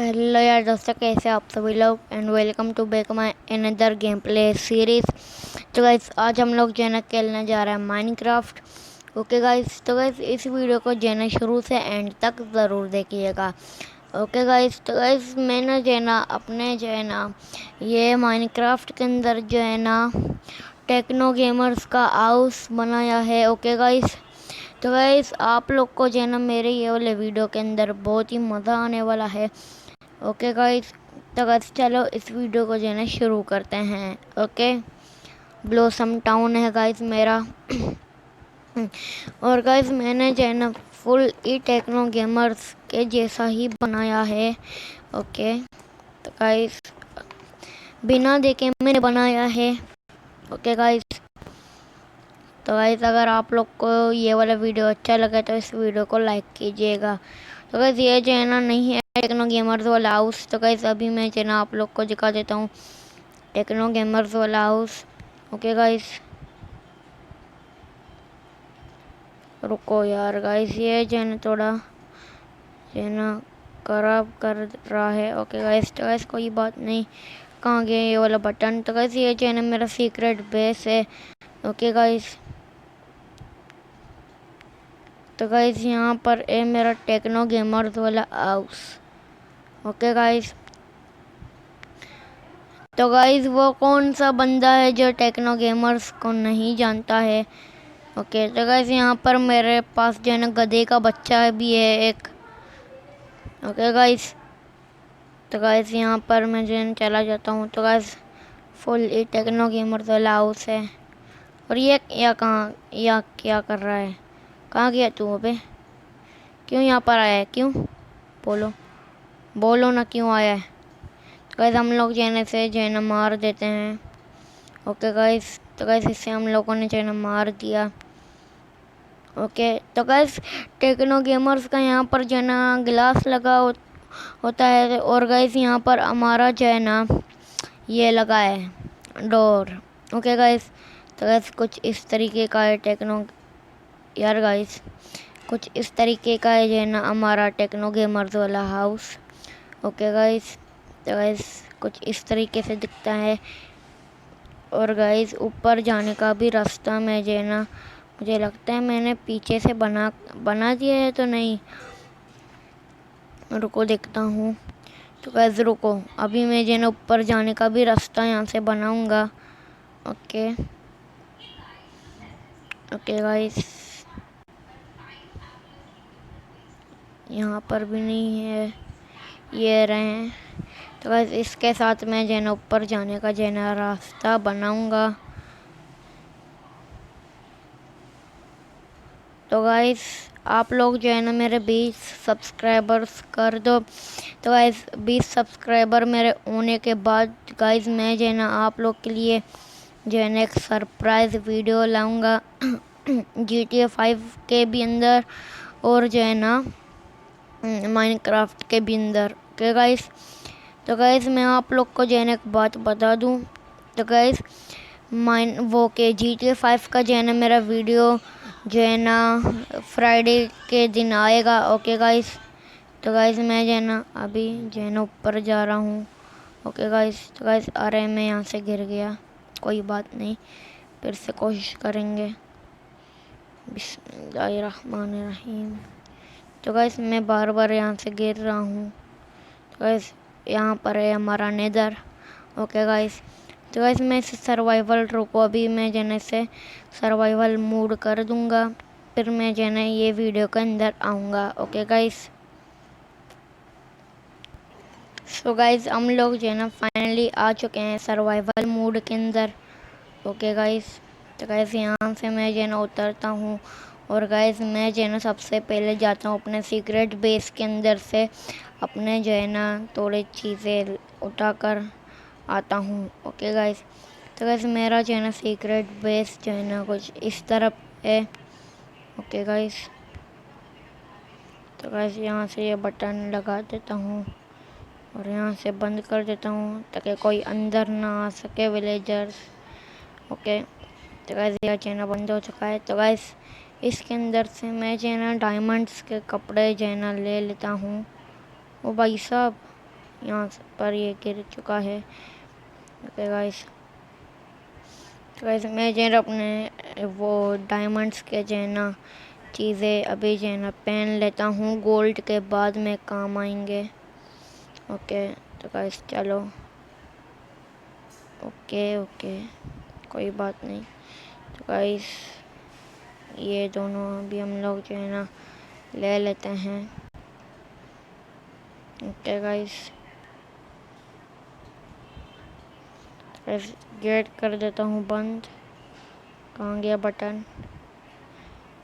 Hello यार दोस्तों, कैसे आप सभी लोग and welcome to back my another game play series. तो गाइस आज हम लोग जो है ना खेलने जा रहे हैं माइनक्राफ्ट। ओके गाइस, तो गाइस इस वीडियो को जो है ना शुरू से एंड तक ज़रूर देखिएगा। ओके गाइस, तो गाइस मैंने जो है ना अपने जो है ना ये माइनक्राफ्ट के अंदर जो है ना टेक्नो गेमर्स का हाउस बनाया है। ओके गाइस, तो गाइस आप लोग को जो है ना मेरे ये वाले वीडियो के अंदर बहुत ही मज़ा आने वाला है। ओके गाइस, तो गाइस चलो इस वीडियो को जो है ना शुरू करते हैं। ओके, ब्लोसम टाउन है गाइस मेरा। और गाइस मैंने जो है ना फुल ई टेक्नो गेमर्स के जैसा ही बनाया है। ओके, तो गाइस बिना देखे मैंने बनाया है। ओके गाइस, तो गाइस अगर आप लोग को ये वाला वीडियो अच्छा लगे तो इस वीडियो को लाइक कीजिएगा। तो गाइस ये जो है ना नहीं है टेक्नो गेमर्स वाला हाउस। तो गाइस अभी मैं जो है ना आप लोग को दिखा देता हूँ टेक्नो गेमर्स वाला हाउस। ओके गाइस, रुको यार गाइस, ये जो है ना थोड़ा जो है ना खराब कर रहा है। ओके गाइस, तो गाइस कोई बात नहीं, कहाँ गया ये वाला बटन। तो गाइस ये जो है ना मेरा सीक्रेट बेस है। ओके गाइस, तो गाइस यहाँ पर है मेरा टेक्नो गेमर्स वाला हाउस। ओके गाइस, तो गाइस वो कौन सा बंदा है जो टेक्नो गेमर्स को नहीं जानता है। ओके, तो गाइस यहाँ पर मेरे पास जो है ना गधे का बच्चा भी है एक। ओके गाइस, तो गाइस यहाँ पर मैं जो है ना चला जाता हूँ। तो गाइस फुल ई टेक्नो गेमर्स वाला हाउस है। और ये या कहाँ या क्या कर रहा है, कहाँ गया तू अबे, क्यों यहाँ पर आया है, क्यों बोलो बोलो ना क्यों आया है। तो गाइस हम लोग जो है ना इसे जो है ना मार देते हैं। ओके गाइस, तो गाइस इसे हम लोगों ने जो है ना मार दिया। ओके, तो गाइस टेक्नो गेमर्स का यहाँ पर जो है ना ग्लास लगा होता है। और गाइस यहाँ पर हमारा जो है ना ये लगा है डोर। ओके गाइस, तो गाइस कुछ इस तरीके का है टेक्नो यार गाइस कुछ इस तरीके का है जो है ना हमारा टेक्नो गेमर्स वाला हाउस। ओके गाइस, तो गाइस कुछ इस तरीके से दिखता है। और गाइस ऊपर जाने का भी रास्ता में जो है ना मुझे लगता है मैंने पीछे से बना दिया है तो नहीं, रुको देखता हूँ। तो गाइस रुको, अभी मैं जो है ना ऊपर जाने का भी रास्ता यहाँ से बनाऊँगा। ओके ओके गाइस, यहाँ पर भी नहीं है, ये रहे हैं। तो गाइस इसके साथ मैं जो है ना ऊपर जाने का जो है ना रास्ता बनाऊँगा। तो गाइस आप लोग जो है ना मेरे 20 सब्सक्राइबर्स कर दो। तो गाइस 20 सब्सक्राइबर मेरे होने के बाद गाइस मैं जो है ना आप लोग के लिए जो है ना एक सरप्राइज़ वीडियो लाऊंगा GTA 5 के भी अंदर और जो है ना माइनक्राफ्ट के भी अंदर। ओके गाइस, तो गाइस मैं आप लोग को जो है ना एक बात बता दूं। तो गाइस GTA 5 का जो है ना मेरा वीडियो जो है ना फ्राइडे के दिन आएगा। ओके गाइस, तो गाइस मैं जो है ना अभी जो है ना ऊपर जा रहा हूँ। ओके गाइस, तो गाइस अरे मैं यहाँ से गिर गया, कोई बात नहीं, फिर से कोशिश करेंगे। बिस्मिल्लाहिर्रहमानिर्रहीम। तो गाइस मैं बार बार यहाँ से गिर रहा हूँ। तो गाइस यहाँ पर है हमारा नेदर। ओके गाइस, तो गाइस मैं इसे सर्वाइवल रुको अभी मैं जने से सर्वाइवल मूड कर दूंगा, फिर मैं जने ये वीडियो के अंदर आऊँगा। ओके गाइस, सो गाइस हम लोग जो है ना फाइनली आ चुके हैं सर्वाइवल मूड के अंदर। ओके गाइस, तो गाइस यहाँ से मैं जो है ना उतरता हूँ। और गाइस मैं जो है ना सबसे पहले जाता हूँ अपने सीक्रेट बेस के अंदर से अपने जो है ना थोड़ी चीज़ें उठाकर आता हूँ। ओके गाइस, तो गाइस मेरा जो है ना सीक्रेट बेस जो है ना कुछ इस तरफ है। ओके गाइस, तो गाइस यहाँ से ये बटन लगा देता हूँ और यहाँ से बंद कर देता हूँ ताकि कोई अंदर ना आ सके विलेजर्स। ओके, तो गाइस ये जो है ना बंद हो चुका है। तो गाइस इसके अंदर से मैं जो है ना डायमंड्स के कपड़े जो है ना ले लेता हूँ। ओ भाई साहब, यहाँ पर ये गिर चुका है। ओके गाइस, तो गाइस मैं जो है अपने वो डायमंड्स के जो है ना चीज़ें अभी जो है ना पहन लेता हूँ, गोल्ड के बाद में काम आएंगे। ओके तो गाइस चलो, ओके ओके कोई बात नहीं। तो गाइस ये दोनों अभी हम लोग जो है ना ले लेते हैं। ओके गाइस, गेट कर देता हूँ बंद। कहाँ गया बटन?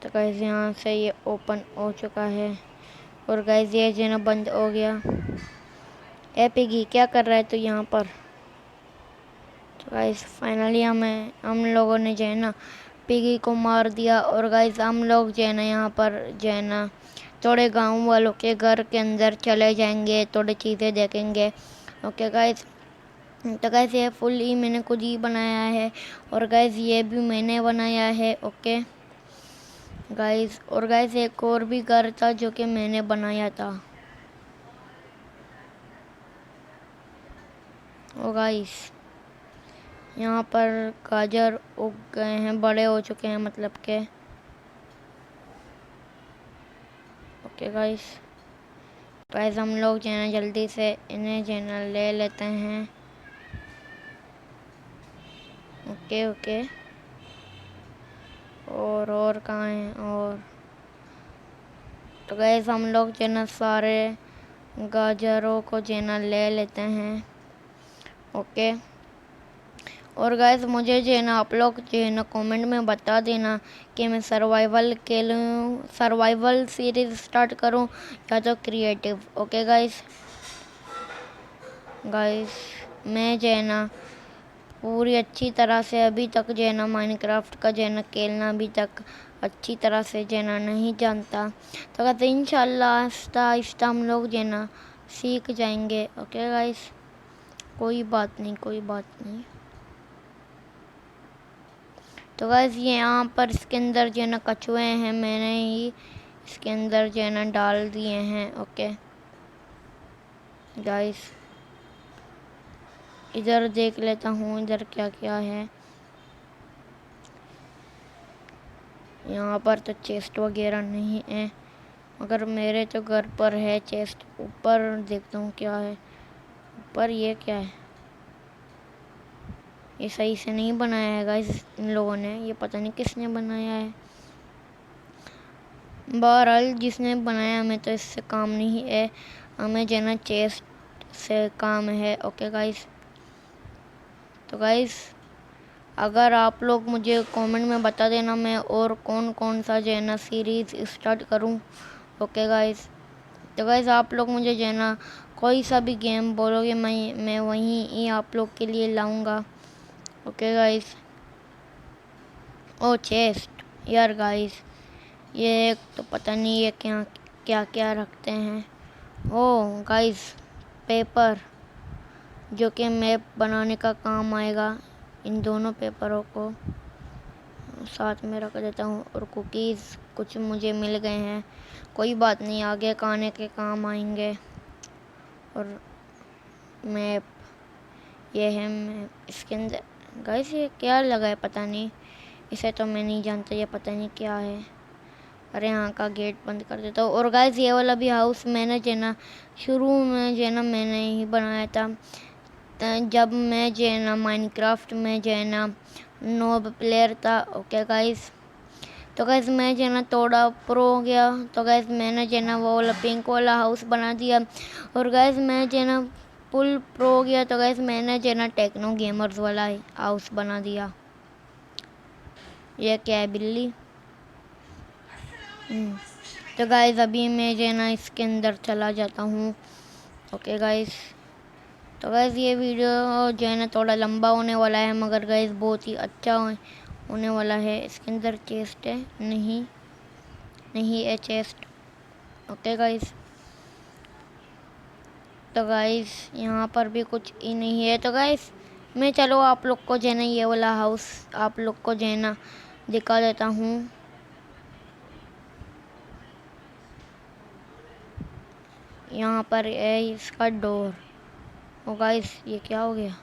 तो गाइस यहाँ से ये ओपन हो चुका है और गाइस ये जो है ना बंद हो गया। ए पिगी क्या कर रहा है तो यहाँ पर? तो गाइस फाइनली हम लोगों ने जो है ना पिगी को मार दिया। और गाइस हम लोग जो है ना यहाँ पर जो है ना थोड़े गांव वालों के घर के अंदर चले जाएंगे, थोड़ी चीज़ें देखेंगे। ओके गाइस, तो गाइस ये फुल ही मैंने खुद ही बनाया है और गाइस ये भी मैंने बनाया है। ओके गाइस, और गाइस एक और भी घर था जो कि मैंने बनाया था। ओ गाइस यहाँ पर गाजर उग गए हैं, बड़े हो चुके हैं मतलब के। ओके गाइस, गाइस हम लोग जो है ना जल्दी से इन्हें जो है ना ले लेते हैं। ओके ओके, और कहाँ हैं? और तो गाइस हम लोग जो है ना सारे गाजरों को जो है ना ले लेते हैं। ओके, और गाइस मुझे जो है ना आप लोग जो है ना कमेंट में बता देना कि मैं सर्वाइवल सीरीज स्टार्ट करूं या तो क्रिएटिव। ओके गाइस, मैं जो है ना पूरी अच्छी तरह से अभी तक जो है ना माइनक्राफ्ट का जो है ना खेलना अभी तक अच्छी तरह से जो है ना नहीं जानता। तो कहते इंशाल्लाह आहिस्ता आहिस्ता हम लोग जो है ना सीख जाएंगे। ओके गाइस, कोई बात नहीं कोई बात नहीं। तो गाइस ये यहाँ पर इसके अंदर जो है ना कछुए हैं, मैंने ही इसके अंदर जो है ना डाल दिए हैं। ओके गाइस, इधर देख लेता हूँ इधर क्या क्या है। यहाँ पर तो चेस्ट वगैरह नहीं है, मगर मेरे तो घर पर है चेस्ट। ऊपर देखता हूँ क्या है। ऊपर ये क्या है? ये सही से नहीं बनाया है गाइस इन लोगों ने, ये पता नहीं किसने बनाया है। बहरहाल जिसने बनाया, हमें तो इससे काम नहीं है, हमें जो है ना चेस्ट से काम है। ओके गाइस, तो गाइस अगर आप लोग मुझे कमेंट में बता देना मैं और कौन कौन सा जो है ना सीरीज़ स्टार्ट करूं। ओके गाइस, तो गाइस आप लोग मुझे जो है ना कोई सा भी गेम बोलोगे मैं वहीं ही आप लोग के लिए लाऊंगा। ओके गाइस, ओ चेस्ट यार गाइस, ये एक तो पता नहीं ये क्या क्या क्या रखते हैं। ओ गाइस पेपर, जो कि मैप बनाने का काम आएगा। इन दोनों पेपरों को साथ में रख देता हूँ। और कुकीज़ कुछ मुझे मिल गए हैं, कोई बात नहीं आगे खाने के काम आएंगे। और मैप, ये है मैप। इसके अंदर गाइस ये क्या लगा है पता नहीं, इसे तो मैं नहीं जानता ये पता नहीं क्या है। अरे यहाँ का गेट बंद कर देता हूँ। और गाइस ये वाला भी हाउस मैंने जो है ना शुरू में जो है ना मैंने ही बनाया था, जब मैं जो है ना माइनक्राफ्ट में जो है ना नोब प्लेयर था। ओके गाइस, तो गाइस मैं जो है ना थोड़ा प्रो हो गया, तो गाइस मैंने जो है ना वो वाला पिंक वाला हाउस बना दिया। और गाइस मैं जो है ना फुल प्रो हो गया, तो गाइस मैंने जो है ना टेक्नो गेमर्स वाला हाउस बना दिया। ये क्या है बिल्ली? तो गाइस अभी मैं जो है ना इसके अंदर चला जाता हूँ। ओके गाइस, तो गाइस ये वीडियो जो है ना थोड़ा लंबा होने वाला है, मगर गाइस बहुत ही अच्छा होने वाला है। इसके अंदर चेस्ट है? नहीं नहीं है चेस्ट। ओके गाइस, तो गाइस यहाँ पर भी कुछ ही नहीं है। तो गाइस मैं चलो आप लोग को जो है ना ये वाला हाउस आप लोग को जो है ना दिखा देता हूँ। यहाँ पर है इसका डोर। ओ गाइस ये क्या हो गया?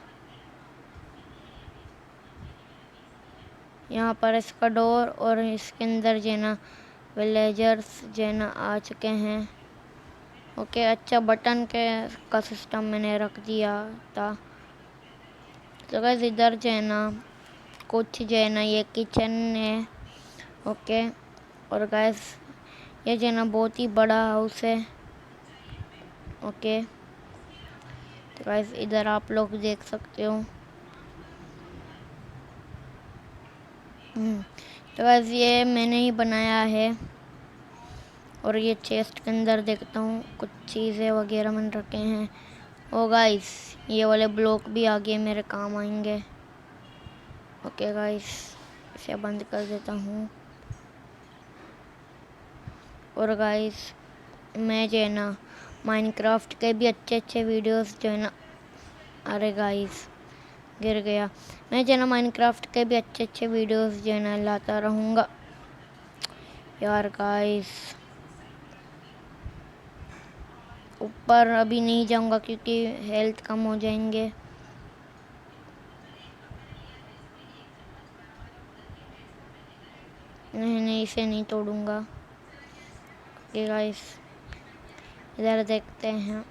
यहाँ पर इसका डोर और इसके अंदर जो है ना विलेजर्स जो है ना आ चुके हैं। ओके अच्छा बटन के का सिस्टम मैंने रख दिया था। तो गाइस इधर जो है ना कुछ जो है ना ये किचन है। ओके और गाइस ये जो है ना बहुत ही बड़ा हाउस है। ओके तो गाइस इधर आप लोग देख सकते हो। तो गाइस ये मैंने ही बनाया है। और ये चेस्ट के अंदर देखता हूँ कुछ चीज़ें वगैरह मैंने रखे हैं। ओ गाइस ये वाले ब्लॉक भी आगे मेरे काम आएंगे। ओके गाइस इसे बंद कर देता हूँ। और गाइस मैं जो है ना माइनक्राफ्ट के भी अच्छे अच्छे वीडियोस जो है ना, अरे गाइस गिर गया। मैं जो है ना माइनक्राफ्ट के भी अच्छे अच्छे वीडियोस जो है ना लाता रहूँगा यार। गाइस ऊपर अभी नहीं जाऊँगा क्योंकि हेल्थ कम हो जाएंगे। नहीं नहीं इसे नहीं तोड़ूंगा। ओके गाइस इधर देखते हैं।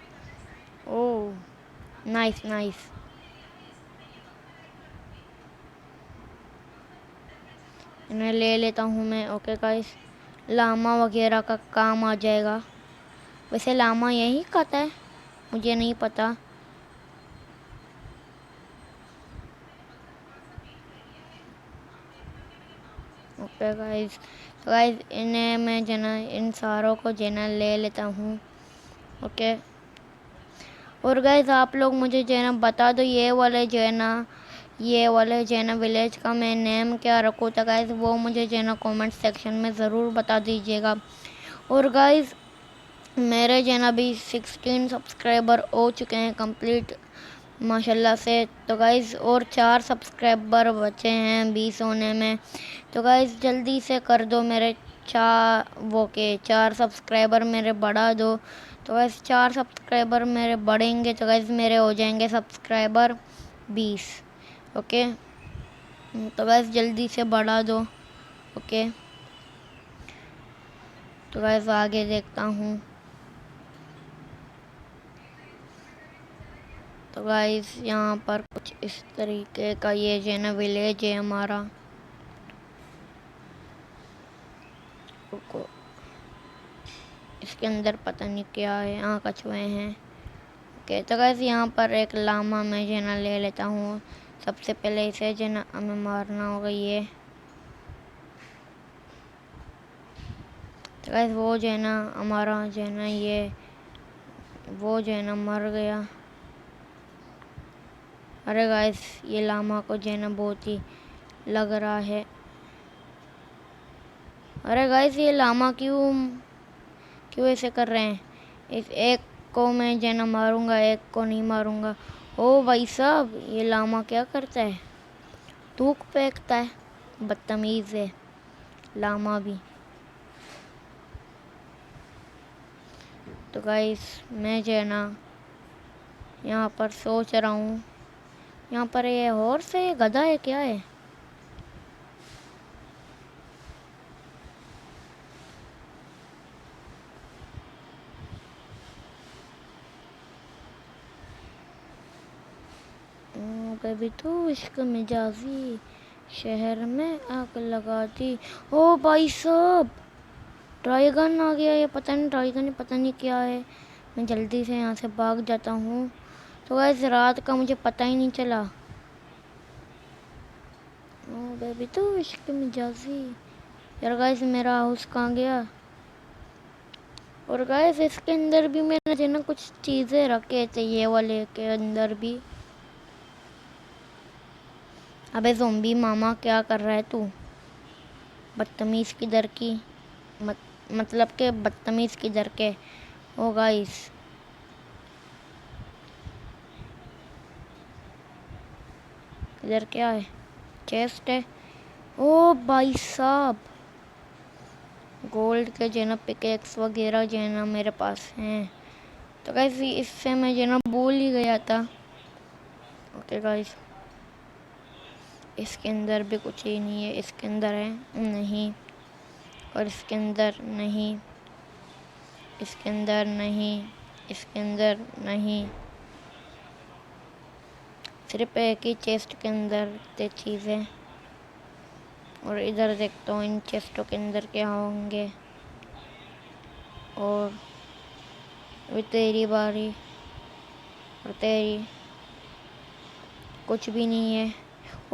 Oh nice nice. इन्हें ले लेता हूँ मैं। ओके गाइस लामा वगैरह का काम आ जाएगा। वैसे लामा यही खाता है मुझे नहीं पता। ओके गाइस तो गाइस इन्हें मैं जना इन सारों को जना ले लेता हूँ। ओके और गाइस आप लोग मुझे जो है ना बता दो ये वाले जो है ना विलेज का मैं नेम क्या रखूँ। तो गाइस वो मुझे जो है ना कॉमेंट सेक्शन में ज़रूर बता दीजिएगा। और गाइस मेरे जो है ना अभी 16 सब्सक्राइबर हो चुके हैं कंप्लीट माशाल्लाह से। तो गाइस और 4 सब्सक्राइबर बचे हैं 20 होने में। तो गाइस जल्दी से कर दो मेरे 4 सब्सक्राइबर मेरे बढ़ा दो। तो गाइस 4 सब्सक्राइबर मेरे बढ़ेंगे तो गाइस मेरे हो जाएंगे सब्सक्राइबर 20। ओके तो गाइस जल्दी से बढ़ा दो। ओके तो गाइस आगे देखता हूँ। तो गाइस यहाँ पर कुछ इस तरीके का ये जो है ना विलेज है हमारा। रुको इसके अंदर पता नहीं क्या है। यहाँ कछुए हैं। ओके तो गाइस यहाँ पर एक लामा मैं जो है ना ले लेता हूँ। सबसे पहले इसे जो है ना हमें मारना होगा ये। तो गाइस वो जो है ना हमारा जो है ना ये वो जो है ना मर गया। अरे गाइस ये लामा को जो है ना बहुत ही लग रहा है। अरे गाइस ये लामा क्यों क्यों ऐसे कर रहे हैं? इस एक को मैं जो है ना मारूंगा एक को नहीं मारूंगा। ओ भाई साहब ये लामा क्या करता है? थूक फेंकता है। बदतमीज है लामा भी। तो गाइस मैं जो है ना यहाँ पर सोच रहा हूँ यहाँ पर ये हॉर्स है गधा है क्या है? कभी तो इश्क मिजाजी शहर में आग लगा दी। ओ भाई साहब ड्रैगन आ गया। ये पता नहीं ड्रैगन पता नहीं क्या है। मैं जल्दी से यहाँ से भाग जाता हूँ। तो गाइस रात का मुझे पता ही नहीं चला। ओ बेबी तो इश्क मिजाजी। यार गाइस मेरा हाउस कहाँ गया? और गाइस इसके अंदर भी मैंने जो ना कुछ चीज़ें रखे थे ये वाले के अंदर भी। अबे ज़ोंबी मामा क्या कर रहा है तू? बदतमीज़ किधर की मतलब के बदतमीज़ किधर के? ओ गाइस इधर क्या है? चेस्ट है। ओ भाई साहब गोल्ड के जो ना पिकेक्स वगैरह जो है ना मेरे पास हैं। तो गाइस इससे मैं जो ना भूल ही गया था। ओके गाइस, इसके अंदर भी कुछ ही नहीं है। इसके अंदर है नहीं, और इसके अंदर नहीं, इसके अंदर नहीं, इसके अंदर नहीं। सिर्फ एक ही चेस्ट के अंदर ते चीज़ें। और इधर देखता हूँ इन चेस्टों के अंदर क्या होंगे। और अभी तेरी बारी, और तेरी। कुछ भी नहीं है।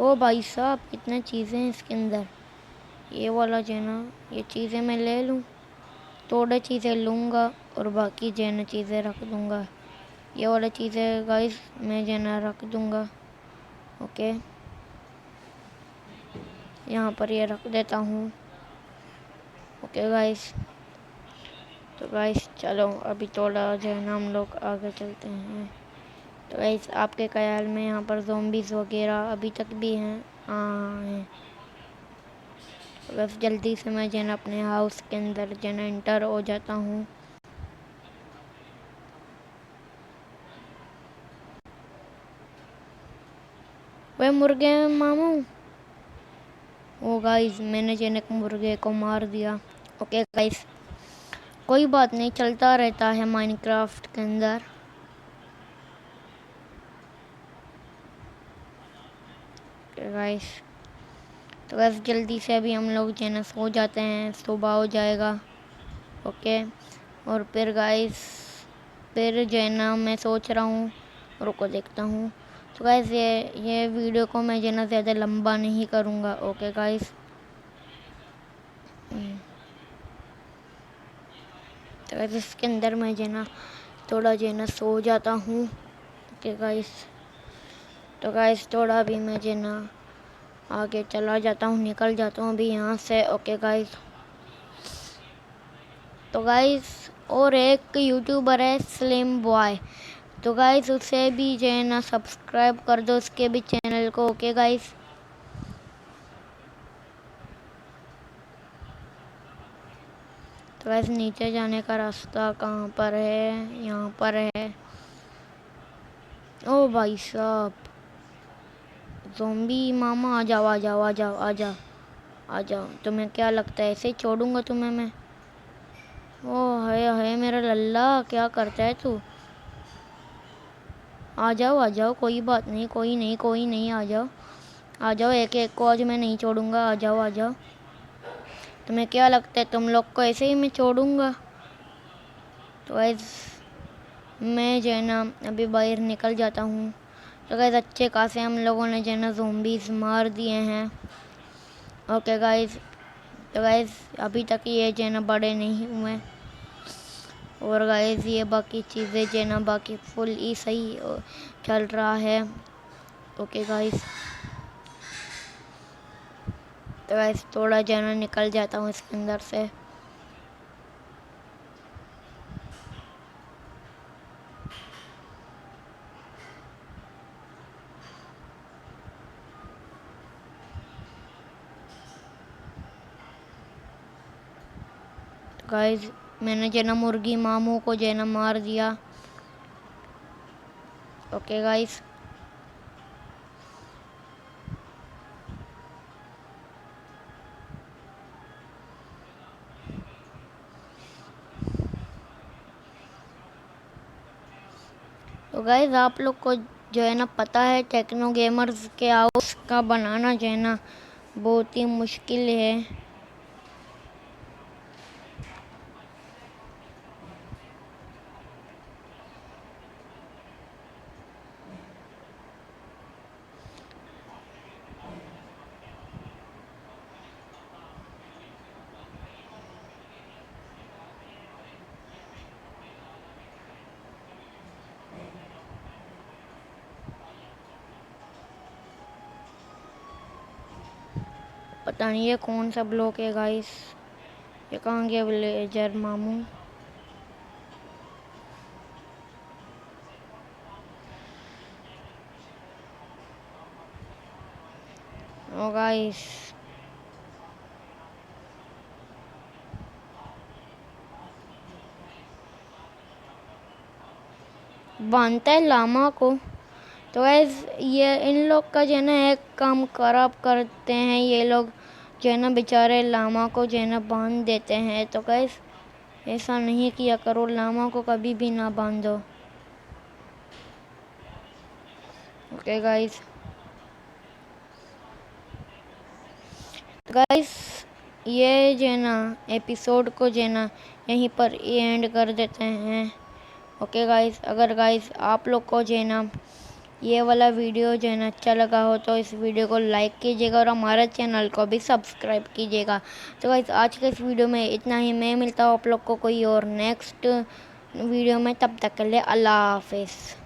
ओ भाई साहब, कितने चीज़ें हैं इसके अंदर। ये वाला जो है ना, ये चीज़ें मैं ले लूँ। थोड़े चीज़ें लूँगा और बाकी जो है ना चीज़ें रख दूँगा। ये वाला चीज़ें गाइस मैं जो है ना रख दूँगा। ओके, यहाँ पर ये रख देता हूँ। ओके गाइस, तो गाइस चलो अभी थोड़ा जो है ना हम लोग आगे चलते हैं। तो गाइस आपके ख्याल में यहाँ पर ज़ॉम्बीज़ वगैरह अभी तक भी हैं? हाँ हैं। तो बस जल्दी से मैं जो है ना अपने हाउस के अंदर जो है ना एंटर हो जाता हूँ। वे मुर्गे मामू। ओ गाइस, मैंने जो है ना एक मुर्गे को मार दिया। ओके गाइस, कोई बात नहीं, चलता रहता है माइनक्राफ्ट के अंदर। ओके गाइस, तो बस जल्दी से अभी हम लोग जो है ना सो जाते हैं, सुबह हो जाएगा। ओके, और फिर गाइस फिर जो है ना मैं सोच रहा हूँ, रुको देखता हूँ। तो गाइस ये वीडियो को मैं जो है ना ज़्यादा लंबा नहीं करूँगा। ओके गाइस, तो गाइस इसके अंदर मैं जो है ना थोड़ा जो है ना सो जाता हूँ। ओके गाइस, तो गाइस थोड़ा भी मैं जो है ना आगे चला जाता हूँ, निकल जाता हूँ अभी यहाँ से। ओके गाइस, तो गाइस और एक यूट्यूबर है स्लिम बॉय, तो गाइस उसे भी जो है ना सब्सक्राइब कर दो, उसके भी चैनल को। ओके गाइस, तो गाइस नीचे जाने का रास्ता कहाँ पर है? यहाँ पर है। ओ भाई साहब, ज़ॉम्बी मामा आ जाओ आ जाओ आ जाओ आ जाओ आ जाओ। तुम्हें क्या लगता है ऐसे ही छोड़ूंगा तुम्हें मैं? ओ है मेरा लल्ला, क्या करता है तू? आ जाओ, कोई बात नहीं, कोई नहीं कोई नहीं, आ जाओ आ जाओ, एक एक को आज मैं नहीं छोड़ूंगा। आ जाओ आ जाओ। तुम्हें क्या लगता है तुम लोग को ऐसे ही मैं छोड़ूंगा? तो गाइस मैं जो है ना अभी बाहर निकल जाता हूँ। तो गाइस अच्छे खासे हम लोगों ने जो है ना ज़ॉम्बीज़ मार दिए हैं। ओके गाइस, तो गाइस अभी तक ये जो है ना बड़े नहीं हुए। और गाइस ये बाकी चीज़ें जो है ना बाकी फुल ही सही चल रहा है। ओके गाइस, तो गाइस थोड़ा जो है ना निकल जाता हूँ इसके अंदर से। तो गाइस मैंने जो है ना मुर्गी मामू को जो है ना मार दिया। ओके गाइस, तो गाइस आप लोग को जो है ना पता है टेक्नो गेमर्स के हाउस का बनाना जो है ना बहुत ही मुश्किल है। पता नहीं ये कौन सा ब्लॉक है गाइस, ये कहाँ गया विलेजर मामू? ओ गाइस, बांधता है लामा को। तो गाइस ये इन लोग का जो है ना एक काम खराब करते हैं ये लोग, जो है ना बेचारे लामा को जो है ना बांध देते हैं। तो गाइस ऐसा नहीं किया करो, लामा को कभी भी ना बांधो। ओके गाइस, ये जो है ना एपिसोड को जो है ना यहीं पर एंड कर देते हैं। ओके गाइस, अगर गाइस आप लोग को जो है ना ये वाला वीडियो जो है ना अच्छा लगा हो तो इस वीडियो को लाइक कीजिएगा और हमारे चैनल को भी सब्सक्राइब कीजिएगा। तो गाइस आज के इस वीडियो में इतना ही। मैं मिलता हूँ आप लोग को कोई और नेक्स्ट वीडियो में, तब तक के लिए अल्लाह हाफिज़।